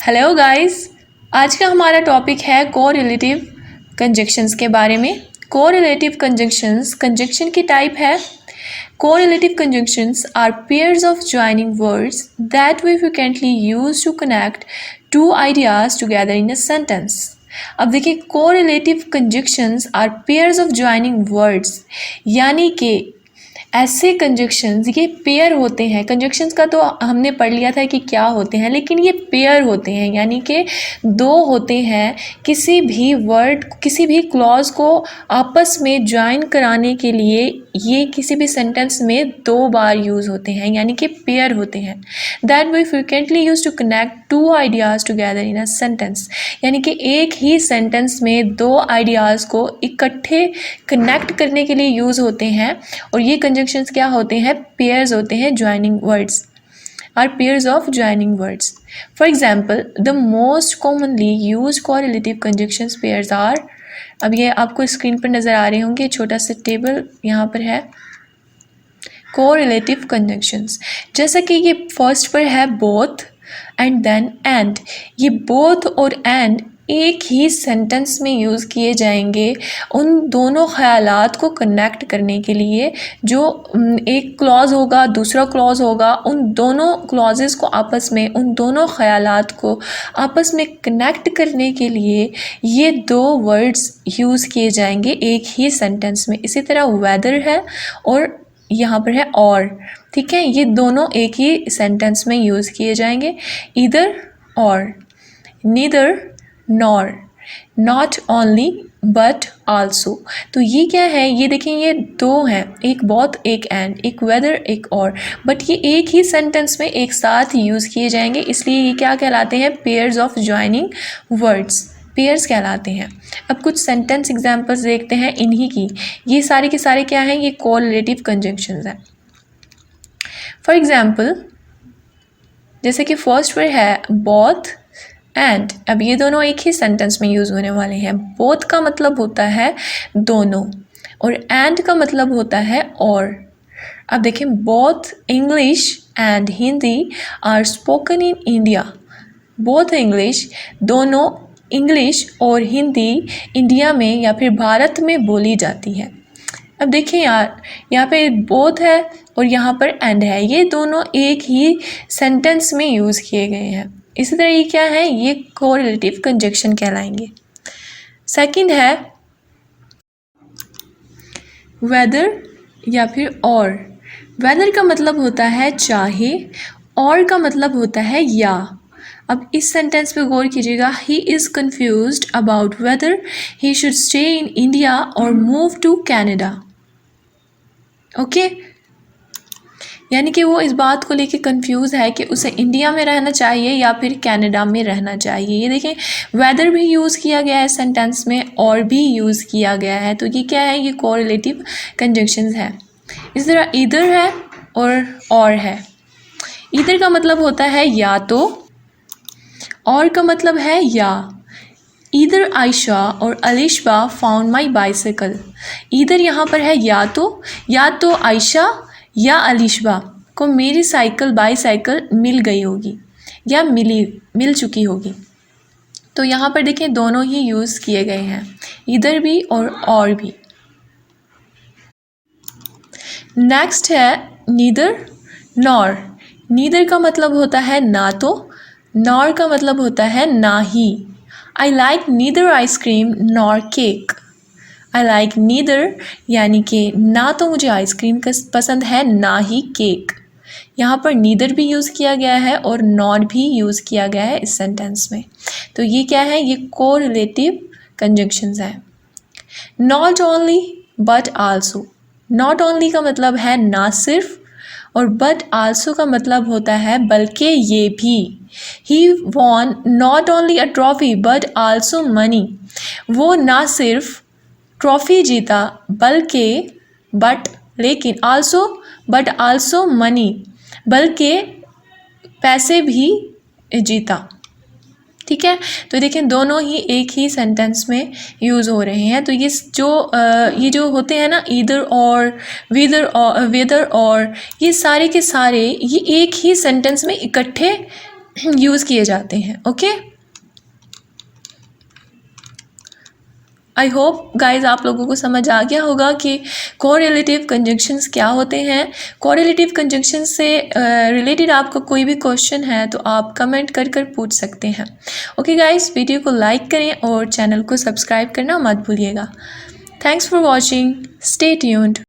Hello guys, आज का हमारा टॉपिक है कोरिलेटिव कंजक्शंस के बारे में। कोरिलेटिव कंजक्शंस कंजक्शन की टाइप है। Correlative conjunctions are pairs of joining words that we frequently use to connect two ideas together in a sentence. अब देखिए, correlative conjunctions are pairs of joining words, यानी कि ऐसे कंजक्शंस ये pair होते हैं। कंजक्शंस का तो हमने पढ़ लिया था कि क्या होते हैं, लेकिन ये पेयर होते हैं, यानी कि दो होते हैं। किसी भी वर्ड, किसी भी क्लॉज को आपस में ज्वाइन कराने के लिए ये किसी भी सेंटेंस में दो बार यूज़ होते हैं, यानी कि पेयर होते हैं। That we frequently use to connect two ideas together in a sentence, यानी कि एक ही सेंटेंस में दो आइडियाज़ को इकट्ठे कनेक्ट करने के लिए यूज़ होते हैं। और ये कंजक्शंस क्या होते हैं? पेयर्स होते हैं, joining words are pairs of joining words. For example, the most commonly use correlative conjunctions pairs are, अब ये आपको स्क्रीन पर नज़र आ रहे होंगे, छोटा सा टेबल यहाँ पर है। कोरिलेटिव कंजक्शंस, जैसा कि ये फर्स्ट पर है बोथ एंड देन एंड। ये बोथ और एंड एक ही सेंटेंस में यूज़ किए जाएंगे उन दोनों ख्यालात को कनेक्ट करने के लिए। जो एक क्लॉज होगा, दूसरा क्लॉज होगा, उन दोनों क्लॉजेस को आपस में, उन दोनों ख्यालात को आपस में कनेक्ट करने के लिए ये दो वर्ड्स यूज़ किए जाएंगे एक ही सेंटेंस में। इसी तरह वेदर है और यहाँ पर है और, ठीक है, ये दोनों एक ही सेंटेंस में यूज़ किए जाएंगे। ईदर और, neither nor, not only but also. तो ये क्या है? ये देखें, ये दो हैं, एक बोथ, एक एंड, एक वेदर, एक और, बट ये एक ही सेंटेंस में एक साथ यूज़ किए जाएंगे, इसलिए ये क्या कहलाते हैं? Pairs of joining words, pairs कहलाते हैं। अब कुछ सेंटेंस एग्जांपल्स देखते हैं इन्हीं की। ये सारे के सारे क्या हैं? ये कोरिलेटिव कंजक्शंस हैं। फॉर एग्जांपल, जैसे कि फर्स्ट वर्ड है बोथ एंड। अब ये दोनों एक ही सेंटेंस में यूज़ होने वाले हैं। बोथ का मतलब होता है दोनों और एंड का मतलब होता है और। अब देखें, both English and Hindi are spoken in India. Both English, दोनों इंग्लिश और हिंदी इंडिया में या फिर भारत में बोली जाती है। अब देखिए यार, यहाँ पे बोथ है और यहाँ पर एंड है, ये दोनों एक ही सेंटेंस में यूज़ किए गए हैं। इसी तरह ये क्या है? ये कोरिलेटिव कंजक्शन कहलाएंगे। सेकंड है वेदर या फिर और। वेदर का मतलब होता है चाहे और का मतलब होता है या। अब इस सेंटेंस पे गौर कीजिएगा। He is confused about whether he should stay in India और मूव टू कैनेडा। ओके, यानी कि वो इस बात को लेके कंफ्यूज है कि उसे इंडिया में रहना चाहिए या फिर कनाडा में रहना चाहिए। ये देखें, वेदर भी यूज़ किया गया है सेंटेंस में और भी यूज़ किया गया है, तो ये क्या है? ये कोरिलेटिव कंजक्शंस है। इस तरह ईदर है और है। ईदर का मतलब होता है या तो, और का मतलब है या। ईदर आयशा और Alishba found my bicycle. Either यहाँ पर है या तो आयशा या अलिशबा को मेरी साइकिल, बाईसाइकिल मिल गई होगी या मिल चुकी होगी। तो यहाँ पर देखें, दोनों ही यूज़ किए गए हैं, ईदर भी और भी। नेक्स्ट है नीदर नॉर। नीदर का मतलब होता है ना तो, नॉर का मतलब होता है ना ही। I like neither ice cream nor cake. I like neither यानी कि ना तो मुझे आइसक्रीम पसंद है ना ही केक। यहाँ पर नीदर भी यूज़ किया गया है और नॉर भी यूज़ किया गया है इस सेंटेंस में। तो ये क्या है? ये कोरिलेटिव कंजक्शंस हैं। Not only but also. Not only का मतलब है ना सिर्फ, और बट आल्सो का मतलब होता है बल्कि ये भी। He won not only a trophy but also money. वो ना सिर्फ ट्रॉफी जीता बल्कि लेकिन बट आल्सो मनी, बल्कि पैसे भी जीता। ठीक है, तो देखें, दोनों ही एक ही सेंटेंस में यूज़ हो रहे हैं। तो ये जो होते हैं ना, ईदर और, वेदर और, ये सारे के सारे ये एक ही सेंटेंस में इकट्ठे यूज़ किए जाते हैं। ओके, आई होप गाइज आप लोगों को समझ आ गया होगा कि कोरिलेटिव कंजंक्शंस क्या होते हैं। कोरिलेटिव कंजंक्शन से रिलेटेड आपको कोई भी क्वेश्चन है तो आप कमेंट कर कर पूछ सकते हैं। ओके गाइज, वीडियो को लाइक करें और चैनल को सब्सक्राइब करना मत भूलिएगा। Thanks for watching, stay tuned.